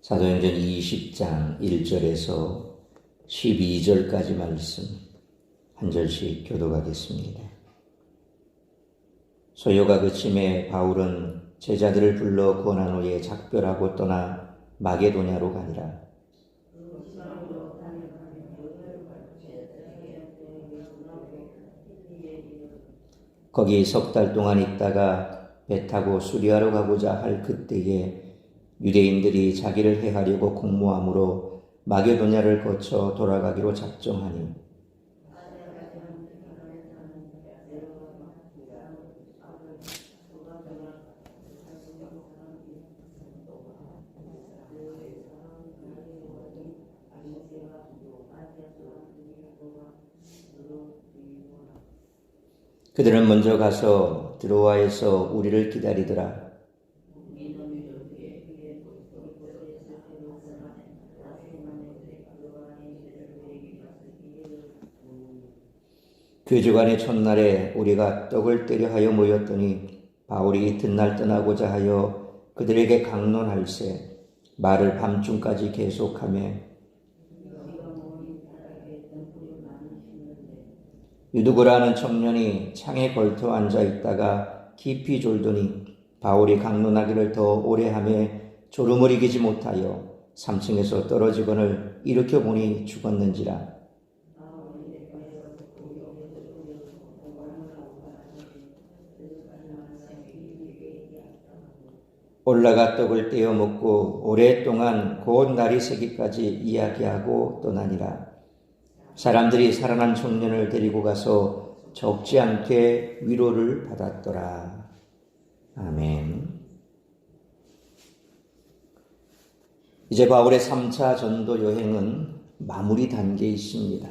사도행전 20장 1절에서 12절까지 말씀 한 절씩 교독하겠습니다. 소요가 그침에 바울은 제자들을 불러 구원한 후에 작별하고 떠나 마게도냐로 가니라. 거기 석 달 동안 있다가 배 타고 수리하러 가고자 할 그때에 유대인들이 자기를 해하려고 공모함으로 마게도냐를 거쳐 돌아가기로 작정하니 그들은 먼저 가서 드로아에서 우리를 기다리더라. 그 주간의 첫날에 우리가 떡을 떼려 하여 모였더니 바울이 이튿날 떠나고자 하여 그들에게 강론할세 말을 밤중까지 계속하며 유두고라는 청년이 창에 걸터 앉아 있다가 깊이 졸더니 바울이 강론하기를 더 오래 하며 졸음을 이기지 못하여 3층에서 떨어지거늘 일으켜 보니 죽었는지라. 올라가 떡을 떼어 먹고 오랫동안 곧 날이 새기까지 이야기하고 떠나니라. 사람들이 살아난 청년을 데리고 가서 적지 않게 위로를 받았더라. 아멘. 이제 바울의 3차 전도 여행은 마무리 단계에 있습니다.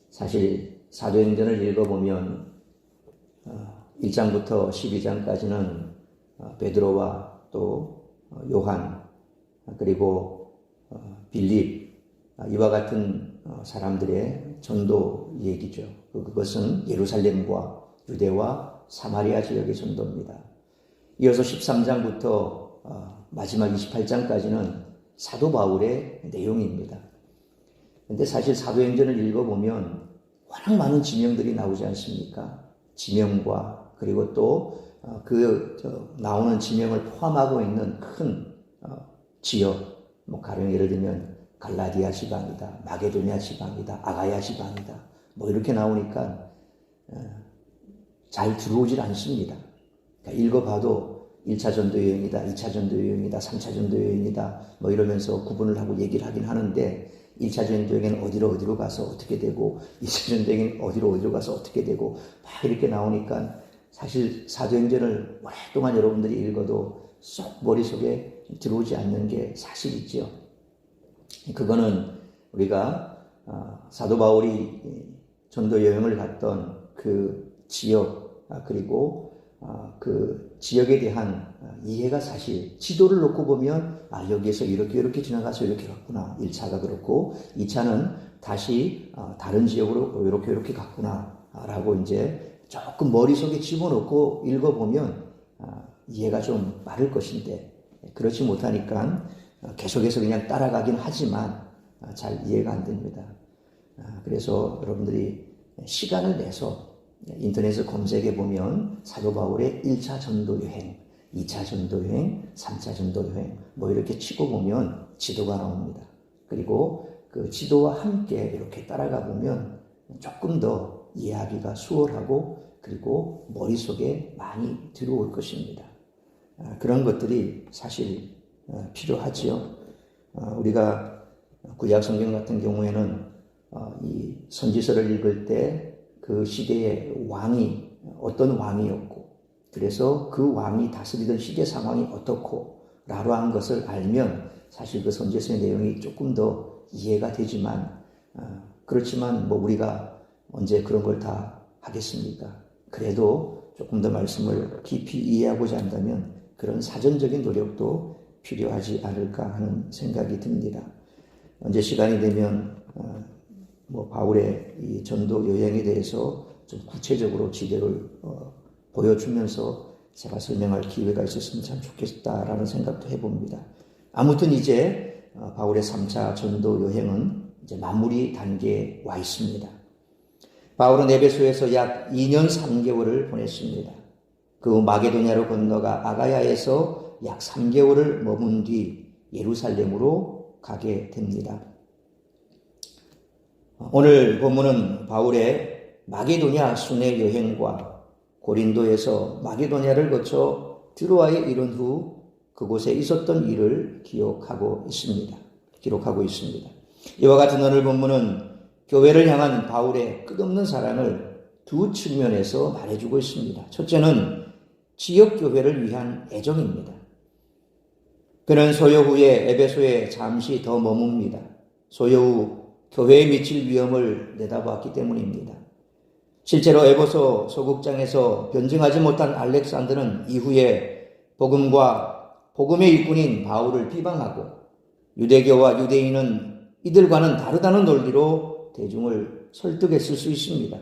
사실 사도행전을 읽어보면 1장부터 12장까지는 베드로와 또 요한 그리고 빌립 이와 같은 사람들의 전도 얘기죠. 그것은 예루살렘과 유대와 사마리아 지역의 전도입니다. 이어서 13장부터 마지막 28장까지는 사도 바울의 내용입니다. 그런데 사실 사도행전을 읽어보면 워낙 많은 지명들이 나오지 않습니까? 지명과 그리고 또 나오는 지명을 포함하고 있는 큰 지역, 가령 예를 들면 갈라디아 지방이다, 마게도냐 지방이다, 아가야 지방이다, 이렇게 나오니까 잘 들어오질 않습니다. 그러니까 읽어봐도 1차 전도 여행이다, 2차 전도 여행이다, 3차 전도 여행이다, 이러면서 구분을 하고 얘기를 하긴 하는데 1차 전도 여행은 어디로 가서 어떻게 되고 2차 전도 여행은 어디로 가서 어떻게 되고 막 이렇게 나오니까 사실 사도행전을 오랫동안 여러분들이 읽어도 쏙 머릿속에 들어오지 않는 게 사실이죠. 그거는 우리가 사도 바울이 전도 여행을 갔던 그 지역 그리고 그 지역에 대한 이해가 사실 지도를 놓고 보면 여기에서 이렇게 지나가서 이렇게 갔구나. 1차가 그렇고 2차는 다시 다른 지역으로 이렇게 갔구나 라고 이제 조금 머릿속에 집어넣고 읽어보면 이해가 좀 빠를 것인데 그렇지 못하니까 계속해서 그냥 따라가긴 하지만 잘 이해가 안 됩니다. 그래서 여러분들이 시간을 내서 인터넷에 검색해 보면 사도 바울의 1차 전도 여행, 2차 전도 여행, 3차 전도 여행 이렇게 치고 보면 지도가 나옵니다. 그리고 그 지도와 함께 이렇게 따라가 보면 조금 더 이해하기가 수월하고 그리고 머릿속에 많이 들어올 것입니다. 그런 것들이 사실 필요하지요. 우리가 구약 성경 같은 경우에는 이 선지서를 읽을 때 그 시대의 왕이 어떤 왕이었고 그래서 그 왕이 다스리던 시대 상황이 어떻고 라고 한 것을 알면 사실 그 선지서의 내용이 조금 더 이해가 되지만 그렇지만 우리가 언제 그런 걸 다 하겠습니까? 그래도 조금 더 말씀을 깊이 이해하고자 한다면 그런 사전적인 노력도 필요하지 않을까 하는 생각이 듭니다. 언제 시간이 되면 바울의 이 전도 여행에 대해서 좀 구체적으로 지도를 보여주면서 제가 설명할 기회가 있었으면 참 좋겠다라는 생각도 해봅니다. 아무튼 이제 바울의 3차 전도 여행은 이제 마무리 단계에 와 있습니다. 바울은 에베소에서 약 2년 3개월을 보냈습니다. 그 마게도냐로 건너가 아가야에서 약 3개월을 머문 뒤 예루살렘으로 가게 됩니다. 오늘 본문은 바울의 마게도냐 순회 여행과 고린도에서 마게도냐를 거쳐 드로아에 이른 후 그곳에 있었던 일을 기록하고 있습니다. 이와 같은 오늘 본문은 교회를 향한 바울의 끝없는 사랑을 두 측면에서 말해주고 있습니다. 첫째는 지역교회를 위한 애정입니다. 그는 소요 후에 에베소에 잠시 더 머뭅니다. 소요 후 교회에 미칠 위험을 내다봤기 때문입니다. 실제로 에베소 소극장에서 변증하지 못한 알렉산더는 이후에 복음의 일꾼인 바울을 비방하고 유대교와 유대인은 이들과는 다르다는 논리로 대중을 설득했을 수 있습니다.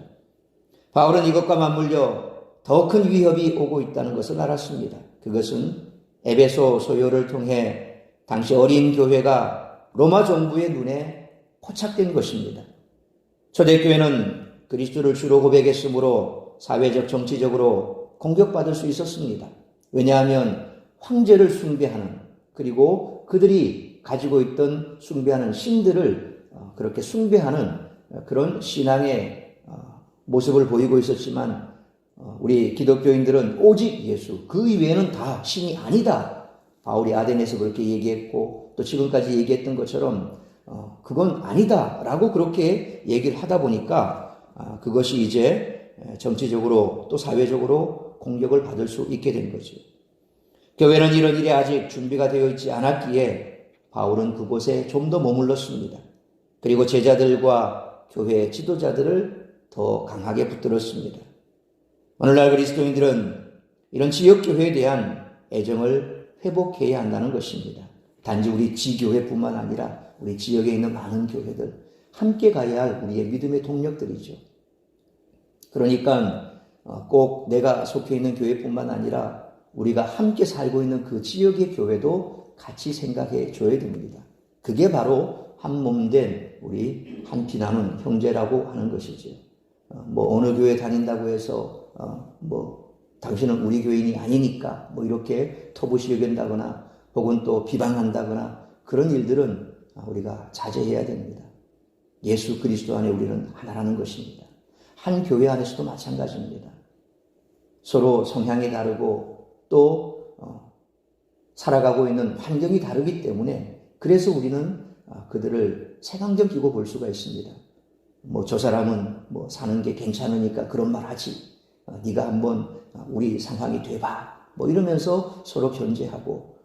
바울은 이것과 맞물려 더 큰 위협이 오고 있다는 것을 알았습니다. 그것은 에베소 소요를 통해 당시 어린 교회가 로마 정부의 눈에 포착된 것입니다. 초대교회는 그리스도를 주로 고백했으므로 사회적 정치적으로 공격받을 수 있었습니다. 왜냐하면 황제를 숭배하는, 그리고 그들이 가지고 있던 숭배하는 신들을 그렇게 숭배하는 그런 신앙의 모습을 보이고 있었지만 우리 기독교인들은 오직 예수, 그 이외에는 다 신이 아니다. 바울이 아덴에서 그렇게 얘기했고 또 지금까지 얘기했던 것처럼 그건 아니다 라고 그렇게 얘기를 하다 보니까 그것이 이제 정치적으로 또 사회적으로 공격을 받을 수 있게 된 거죠. 교회는 이런 일이 아직 준비가 되어 있지 않았기에 바울은 그곳에 좀 더 머물렀습니다. 그리고 제자들과 교회 지도자들을 더 강하게 붙들었습니다. 오늘날 그리스도인들은 이런 지역교회에 대한 애정을 회복해야 한다는 것입니다. 단지 우리 지교회뿐만 아니라 우리 지역에 있는 많은 교회들, 함께 가야 할 우리의 믿음의 동력들이죠. 그러니까 꼭 내가 속해 있는 교회뿐만 아니라 우리가 함께 살고 있는 그 지역의 교회도 같이 생각해 줘야 됩니다. 그게 바로 한 몸된 우리 한 피남은 형제라고 하는 것이죠. 어느 교회 다닌다고 해서 당신은 우리 교인이 아니니까 이렇게 터부시 여긴다거나 혹은 또 비방한다거나 그런 일들은 우리가 자제해야 됩니다. 예수 그리스도 안에 우리는 하나라는 것입니다. 한 교회 안에서도 마찬가지입니다. 서로 성향이 다르고 또 살아가고 있는 환경이 다르기 때문에 그래서 우리는 그들을 색안경 끼고 볼 수가 있습니다. 저 사람은 사는 게 괜찮으니까 그런 말 하지. 네가 한번 우리 상황이 돼봐. 이러면서 서로 견제하고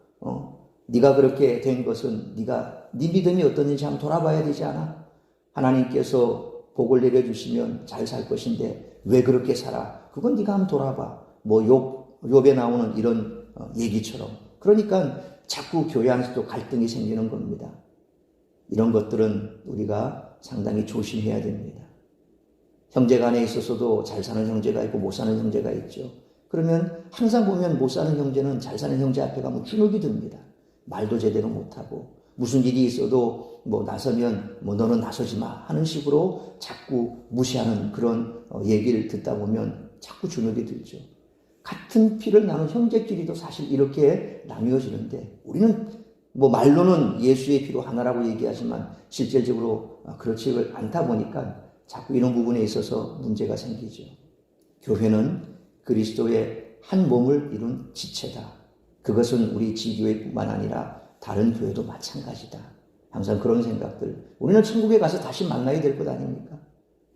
네가 그렇게 된 것은 네 믿음이 어떤지 한번 돌아봐야 되지 않아? 하나님께서 복을 내려주시면 잘 살 것인데 왜 그렇게 살아? 그건 네가 한번 돌아봐. 욥에 나오는 이런 얘기처럼. 그러니까 자꾸 교회 안에서도 갈등이 생기는 겁니다. 이런 것들은 우리가 상당히 조심해야 됩니다. 형제간에 있어서도 잘 사는 형제가 있고 못 사는 형제가 있죠. 그러면 항상 보면 못 사는 형제는 잘 사는 형제 앞에 가면 주눅이 듭니다. 말도 제대로 못하고 무슨 일이 있어도 나서면 너는 나서지 마 하는 식으로 자꾸 무시하는 그런 얘기를 듣다 보면 자꾸 주눅이 들죠. 같은 피를 나눈 형제끼리도 사실 이렇게 나뉘어지는데 우리는 말로는 예수의 피로 하나라고 얘기하지만 실질적으로 그렇지 않다 보니까 자꾸 이런 부분에 있어서 문제가 생기죠. 교회는 그리스도의 한 몸을 이룬 지체다. 그것은 우리 지교회뿐만 아니라 다른 교회도 마찬가지다. 항상 그런 생각들. 우리는 천국에 가서 다시 만나야 될 것 아닙니까?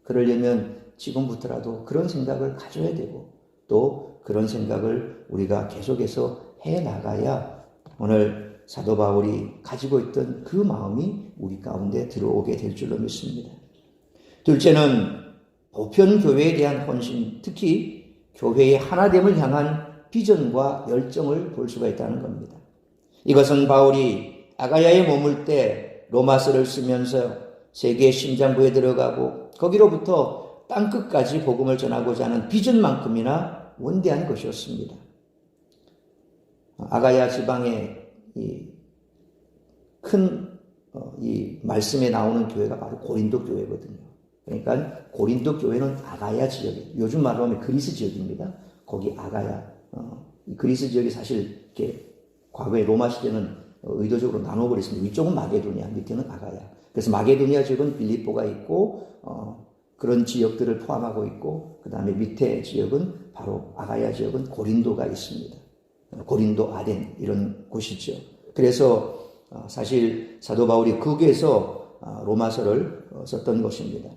그러려면 지금부터라도 그런 생각을 가져야 되고 또 그런 생각을 우리가 계속해서 해나가야 오늘 사도 바울이 가지고 있던 그 마음이 우리 가운데 들어오게 될 줄로 믿습니다. 둘째는 보편교회에 대한 헌신, 특히 교회의 하나됨을 향한 비전과 열정을 볼 수가 있다는 겁니다. 이것은 바울이 아가야에 머물 때 로마서를 쓰면서 세계의 심장부에 들어가고 거기로부터 땅끝까지 복음을 전하고자 하는 비전만큼이나 원대한 것이었습니다. 아가야 지방에 이 말씀에 나오는 교회가 바로 고린도 교회거든요. 그러니까 고린도 교회는 아가야 지역이에요. 요즘 말로 하면 그리스 지역입니다. 거기 아가야. 이 그리스 지역이 사실 이렇게 과거에 로마 시대는 의도적으로 나눠버렸습니다. 위쪽은 마게도니아, 밑에는 아가야. 그래서 마게도니아 지역은 빌립보가 있고 그런 지역들을 포함하고 있고 그 다음에 밑에 지역은 바로 아가야 지역은 고린도가 있습니다. 고린도, 아덴 이런 곳이죠. 그래서 사실 사도 바울이 거기에서 로마서를 썼던 것입니다.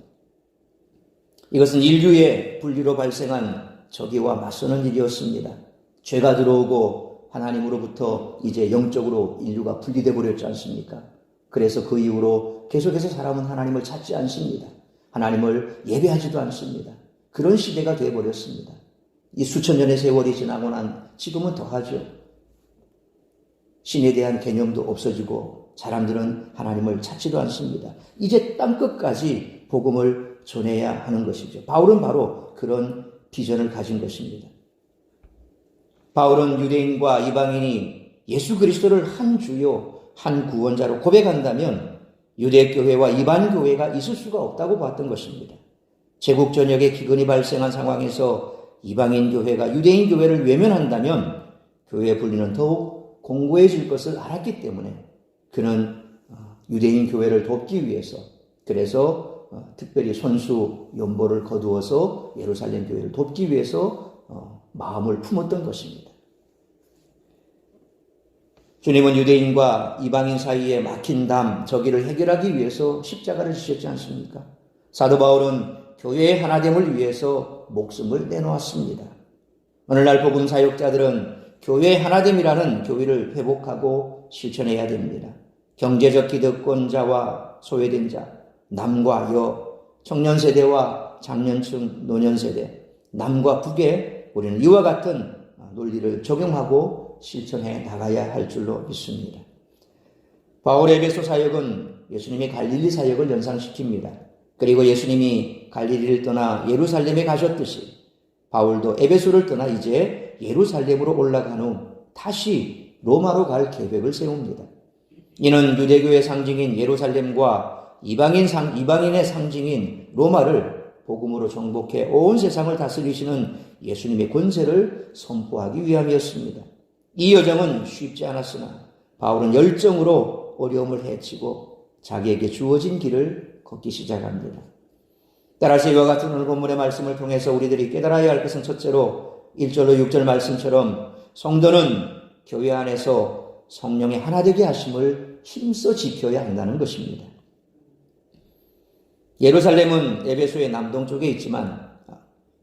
이것은 인류의 분리로 발생한 적이와 맞서는 일이었습니다. 죄가 들어오고 하나님으로부터 이제 영적으로 인류가 분리되어 버렸지 않습니까? 그래서 그 이후로 계속해서 사람은 하나님을 찾지 않습니다. 하나님을 예배하지도 않습니다. 그런 시대가 되어버렸습니다. 이 수천 년의 세월이 지나고 난 지금은 더하죠. 신에 대한 개념도 없어지고 사람들은 하나님을 찾지도 않습니다. 이제 땅끝까지 복음을 전해야 하는 것이죠. 바울은 바로 그런 비전을 가진 것입니다. 바울은 유대인과 이방인이 예수 그리스도를 한 주요, 한 구원자로 고백한다면 유대교회와 이방교회가 있을 수가 없다고 봤던 것입니다. 제국 전역에 기근이 발생한 상황에서 이방인 교회가 유대인 교회를 외면한다면 교회의 분리는 더욱 공고해질 것을 알았기 때문에 그는 유대인 교회를 돕기 위해서 그래서 특별히 손수 연보를 거두어서 예루살렘 교회를 돕기 위해서 마음을 품었던 것입니다. 주님은 유대인과 이방인 사이에 막힌 담, 저기를 해결하기 위해서 십자가를 지셨지 않습니까? 사도 바울은 교회의 하나됨을 위해서 목숨을 내놓았습니다. 오늘날 복음 사역자들은 교회의 하나됨이라는 교회를 회복하고 실천해야 됩니다. 경제적 기득권자와 소외된 자, 남과 여, 청년 세대와 장년층, 노년 세대, 남과 북에 우리는 이와 같은 논리를 적용하고 실천해 나가야 할 줄로 믿습니다. 바울의 에베소 사역은 예수님의 갈릴리 사역을 연상시킵니다. 그리고 예수님이 갈릴리를 떠나 예루살렘에 가셨듯이 바울도 에베소를 떠나 이제 예루살렘으로 올라간 후 다시 로마로 갈 계획을 세웁니다. 이는 유대교의 상징인 예루살렘과 이방인의 상징인 로마를 복음으로 정복해 온 세상을 다스리시는 예수님의 권세를 선포하기 위함이었습니다. 이 여정은 쉽지 않았으나 바울은 열정으로 어려움을 헤치고 자기에게 주어진 길을 걷기 시작합니다. 따라서 이와 같은 오늘 본문의 말씀을 통해서 우리들이 깨달아야 할 것은 첫째로 1절로 6절 말씀처럼 성도는 교회 안에서 성령의 하나 되게 하심을 힘써 지켜야 한다는 것입니다. 예루살렘은 에베소의 남동쪽에 있지만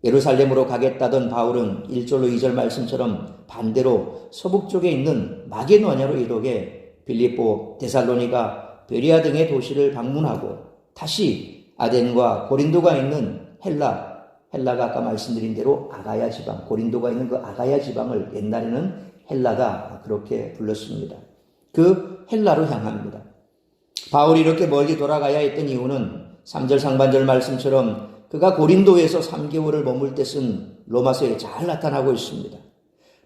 예루살렘으로 가겠다던 바울은 1절로 2절 말씀처럼 반대로 서북쪽에 있는 마게도냐로 이동해 빌립보, 데살로니가, 베리아 등의 도시를 방문하고 다시 아덴과 고린도가 있는 헬라가 아까 말씀드린 대로 아가야 지방, 고린도가 있는 그 아가야 지방을 옛날에는 헬라가 그렇게 불렀습니다. 그 헬라로 향합니다. 바울이 이렇게 멀리 돌아가야 했던 이유는 3절 상반절 말씀처럼 그가 고린도에서 3개월을 머물 때 쓴 로마서에 잘 나타나고 있습니다.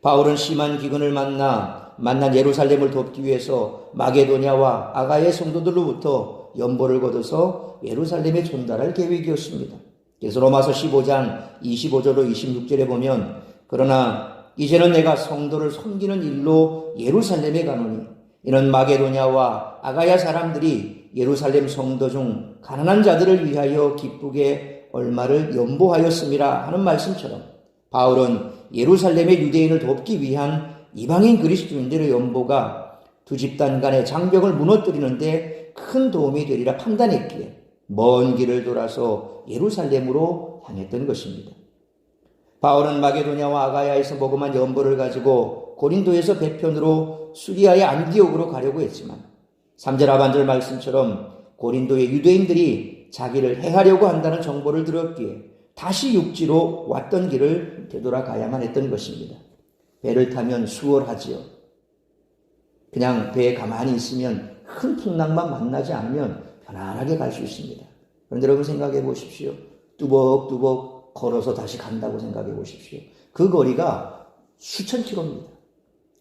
바울은 심한 기근을 만난 예루살렘을 돕기 위해서 마게도냐와 아가야 성도들로부터 연보를 거둬서 예루살렘에 전달할 계획이었습니다. 그래서 로마서 15장 25절로 26절에 보면 그러나 이제는 내가 성도를 섬기는 일로 예루살렘에 가노니 이는 마게도냐와 아가야 사람들이 예루살렘 성도 중 가난한 자들을 위하여 기쁘게 얼마를 연보하였음이라 하는 말씀처럼 바울은 예루살렘의 유대인을 돕기 위한 이방인 그리스도인들의 연보가 두 집단 간의 장벽을 무너뜨리는데 큰 도움이 되리라 판단했기에 먼 길을 돌아서 예루살렘으로 향했던 것입니다. 바울은 마게도냐와 아가야에서 모금한 연보를 가지고 고린도에서 배편으로 수리아의 안디옥으로 가려고 했지만 3절 하반절 말씀처럼 고린도의 유대인들이 자기를 해하려고 한다는 정보를 들었기에 다시 육지로 왔던 길을 되돌아가야만 했던 것입니다. 배를 타면 수월하지요. 그냥 배에 가만히 있으면 큰 풍랑만 만나지 않으면 편안하게 갈 수 있습니다. 그런데 여러분 생각해 보십시오. 뚜벅뚜벅 걸어서 다시 간다고 생각해 보십시오. 그 거리가 수천 킬로입니다.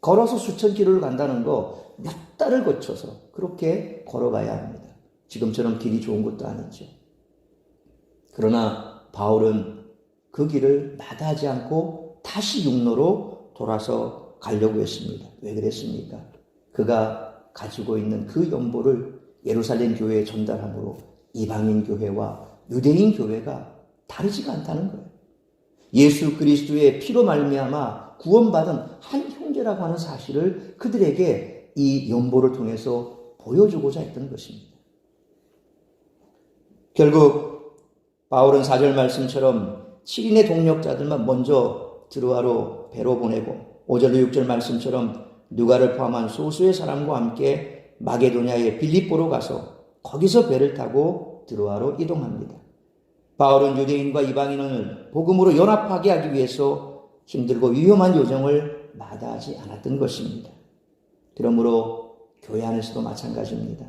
걸어서 수천 킬로를 간다는 거 몇 몇 달을 거쳐서 그렇게 걸어가야 합니다. 지금처럼 길이 좋은 것도 아니죠. 그러나 바울은 그 길을 마다하지 않고 다시 육로로 돌아서 가려고 했습니다. 왜 그랬습니까? 그가 가지고 있는 그 연보를 예루살렘 교회에 전달함으로 이방인 교회와 유대인 교회가 다르지가 않다는 거예요. 예수 그리스도의 피로 말미암아 구원받은 한 형제라고 하는 사실을 그들에게 이 연보를 통해서 보여주고자 했던 것입니다. 결국 바울은 4절 말씀처럼 7인의 동력자들만 먼저 드로아로 배로 보내고 5절로 6절 말씀처럼 누가를 포함한 소수의 사람과 함께 마게도냐의 빌립보로 가서 거기서 배를 타고 드로아로 이동합니다. 바울은 유대인과 이방인을 복음으로 연합하게 하기 위해서 힘들고 위험한 요정을 마다하지 않았던 것입니다. 그러므로 교회 안에서도 마찬가지입니다.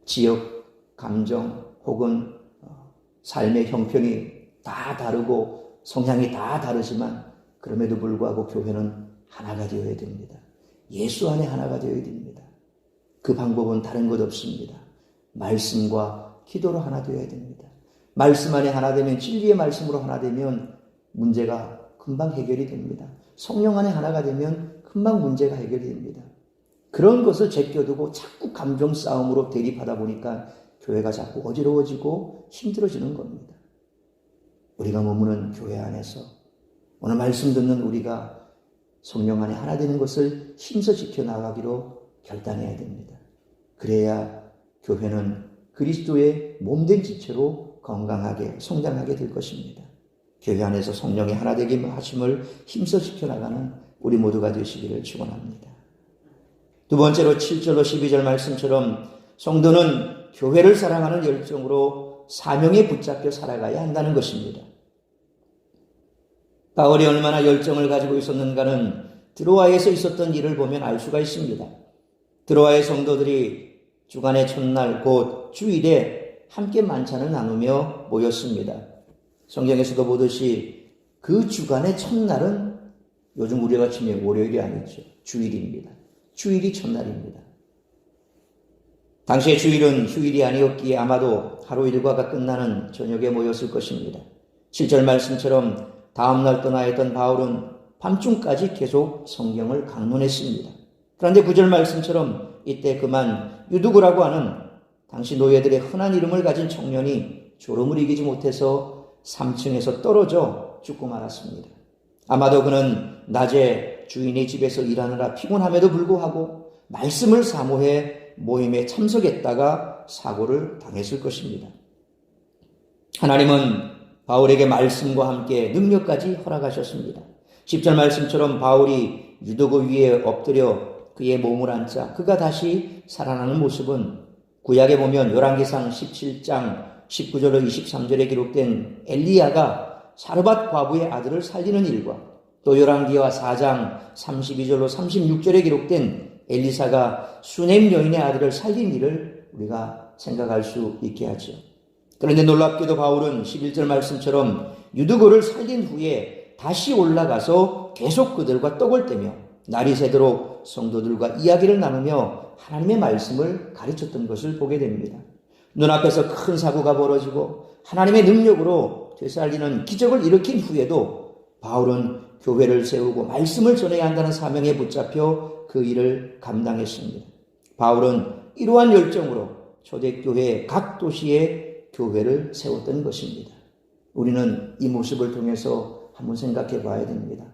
지역, 감정 혹은 삶의 형편이 다 다르고 성향이 다 다르지만 그럼에도 불구하고 교회는 하나가 되어야 됩니다. 예수 안에 하나가 되어야 됩니다. 그 방법은 다른 것 없습니다. 말씀과 기도로 하나 되어야 됩니다. 말씀 안에 하나 되면, 진리의 말씀으로 하나 되면 문제가 금방 해결이 됩니다. 성령 안에 하나가 되면 금방 문제가 해결이 됩니다. 그런 것을 제껴두고 자꾸 감정 싸움으로 대립하다 보니까 교회가 자꾸 어지러워지고 힘들어지는 겁니다. 우리가 머무는 교회 안에서 오늘 말씀 듣는 우리가 성령 안에 하나 되는 것을 힘써 지켜나가기로 결단해야 됩니다. 그래야 교회는 그리스도의 몸된 지체로 건강하게 성장하게 될 것입니다. 교회 안에서 성령이 하나 되게 하심을 힘써 지켜나가는 우리 모두가 되시기를 축원합니다. 두 번째로 7절로 12절 말씀처럼 성도는 교회를 사랑하는 열정으로 사명에 붙잡혀 살아가야 한다는 것입니다. 바울이 얼마나 열정을 가지고 있었는가는 드로아에서 있었던 일을 보면 알 수가 있습니다. 드로아의 성도들이 주간의 첫날 곧 주일에 함께 만찬을 나누며 모였습니다. 성경에서도 보듯이 그 주간의 첫날은 요즘 우리가 치면 월요일이 아니죠. 주일입니다. 주일이 첫날입니다. 당시의 주일은 휴일이 아니었기에 아마도 하루 일과가 끝나는 저녁에 모였을 것입니다. 7절 말씀처럼 다음날 떠나야 했던 바울은 밤중까지 계속 성경을 강론했습니다. 그런데 9절 말씀처럼 이때 그만 유두구라고 하는 당시 노예들의 흔한 이름을 가진 청년이 졸음을 이기지 못해서 3층에서 떨어져 죽고 말았습니다. 아마도 그는 낮에 주인의 집에서 일하느라 피곤함에도 불구하고 말씀을 사모해 모임에 참석했다가 사고를 당했을 것입니다. 하나님은 바울에게 말씀과 함께 능력까지 허락하셨습니다. 10절 말씀처럼 바울이 유도구 위에 엎드려 그의 몸을 앉자 그가 다시 살아나는 모습은 구약에 보면 열왕기상 17장 19절로 23절에 기록된 엘리야가 사르밧 과부의 아들을 살리는 일과 또 열왕기하 4장 32절로 36절에 기록된 엘리사가 수넴 여인의 아들을 살린 일을 우리가 생각할 수 있게 하죠. 그런데 놀랍게도 바울은 11절 말씀처럼 유두고를 살린 후에 다시 올라가서 계속 그들과 떡을 떼며 날이 새도록 성도들과 이야기를 나누며 하나님의 말씀을 가르쳤던 것을 보게 됩니다. 눈앞에서 큰 사고가 벌어지고 하나님의 능력으로 되살리는 기적을 일으킨 후에도 바울은 교회를 세우고 말씀을 전해야 한다는 사명에 붙잡혀 그 일을 감당했습니다. 바울은 이러한 열정으로 초대교회 각 도시에 교회를 세웠던 것입니다. 우리는 이 모습을 통해서 한번 생각해 봐야 됩니다.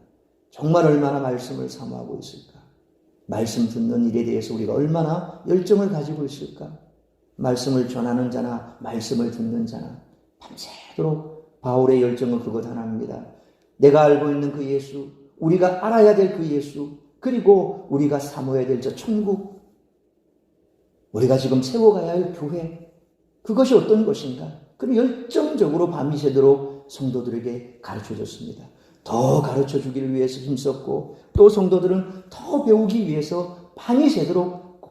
정말 얼마나 말씀을 사모하고 있을까? 말씀 듣는 일에 대해서 우리가 얼마나 열정을 가지고 있을까? 말씀을 전하는 자나 말씀을 듣는 자나 밤새도록 바울의 열정은 그것 하나입니다. 내가 알고 있는 그 예수, 우리가 알아야 될 그 예수, 그리고 우리가 사모해야 될 저 천국, 우리가 지금 세워가야 할 교회, 그것이 어떤 것인가? 그를 열정적으로 밤이 새도록 성도들에게 가르쳐줬습니다. 더 가르쳐주기를 위해서 힘썼고 또 성도들은 더 배우기 위해서 밤이 새도록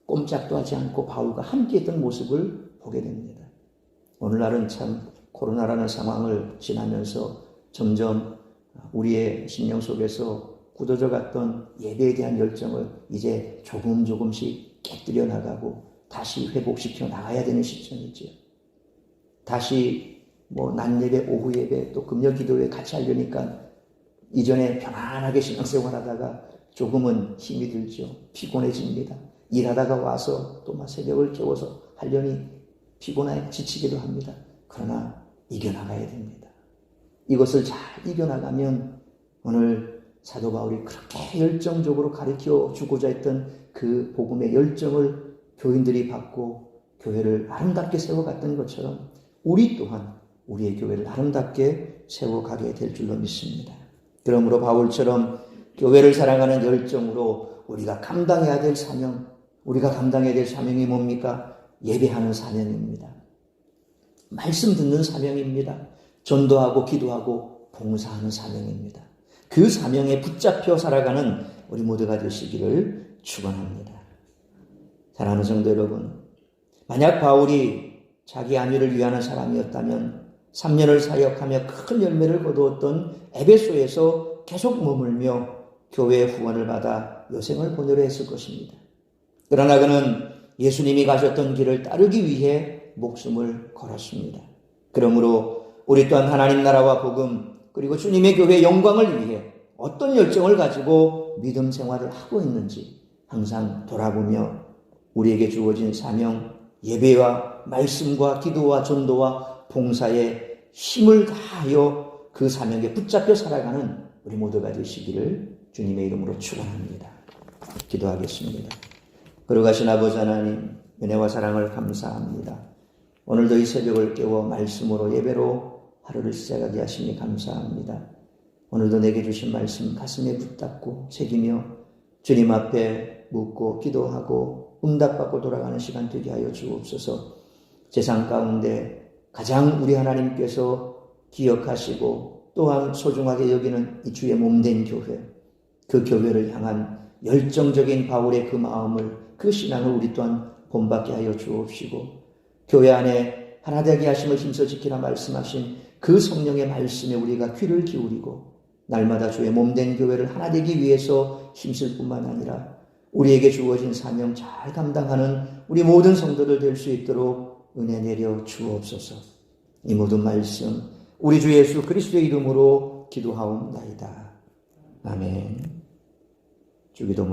꼼짝도 하지 않고 바울과 함께했던 모습을 보게 됩니다. 오늘날은 참 코로나라는 상황을 지나면서 점점 우리의 심령 속에서 굳어져 갔던 예배에 대한 열정을 이제 조금씩 깨뜨려 나가고 다시 회복시켜 나가야 되는 시점이지요. 다시 낮 예배, 오후 예배, 또 금요 기도회 같이 하려니까 이전에 편안하게 신앙생활 하다가 조금은 힘이 들죠. 피곤해집니다. 일하다가 와서 또 새벽을 깨워서 하려니 피곤해 지치기도 합니다. 그러나 이겨나가야 됩니다. 이것을 잘 이겨나가면 오늘 사도 바울이 그렇게 열정적으로 가르쳐 주고자 했던 그 복음의 열정을 교인들이 받고 교회를 아름답게 세워갔던 것처럼 우리 또한 우리의 교회를 아름답게 세워가게 될 줄로 믿습니다. 그러므로 바울처럼 교회를 사랑하는 열정으로 우리가 감당해야 될 사명, 우리가 감당해야 될 사명이 뭡니까? 예배하는 사명입니다. 말씀 듣는 사명입니다. 전도하고 기도하고 봉사하는 사명입니다. 그 사명에 붙잡혀 살아가는 우리 모두가 되시기를 축원합니다. 사랑하는 성도 여러분, 만약 바울이 자기 안위를 위하는 사람이었다면 3년을 사역하며 큰 열매를 거두었던 에베소에서 계속 머물며 교회의 후원을 받아 여생을 보내려 했을 것입니다. 그러나 그는 예수님이 가셨던 길을 따르기 위해 목숨을 걸었습니다. 그러므로 우리 또한 하나님 나라와 복음 그리고 주님의 교회의 영광을 위해 어떤 열정을 가지고 믿음 생활을 하고 있는지 항상 돌아보며 우리에게 주어진 사명, 예배와 말씀과 기도와 전도와 봉사에 힘을 다하여 그 사명에 붙잡혀 살아가는 우리 모두가 되시기를 주님의 이름으로 축원합니다. 기도하겠습니다. 거룩하신 아버지 하나님, 은혜와 사랑을 감사합니다. 오늘도 이 새벽을 깨워 말씀으로 예배로 하루를 시작하게 하시니 감사합니다. 오늘도 내게 주신 말씀 가슴에 붙잡고 새기며 주님 앞에 묻고 기도하고 응답받고 돌아가는 시간 되게 하여 주옵소서. 세상 가운데 가장 우리 하나님께서 기억하시고 또한 소중하게 여기는 이 주의 몸된 교회, 그 교회를 향한 열정적인 바울의 그 마음을, 그 신앙을 우리 또한 본받게 하여 주옵시고, 교회 안에 하나 되게 하심을 힘써 지키라 말씀하신 그 성령의 말씀에 우리가 귀를 기울이고 날마다 주의 몸된 교회를 하나 되기 위해서 힘쓸 뿐만 아니라 우리에게 주어진 사명 잘 감당하는 우리 모든 성도들 될 수 있도록 은혜 내려 주옵소서. 이 모든 말씀 우리 주 예수 그리스도의 이름으로 기도하옵나이다. 아멘. 주기도문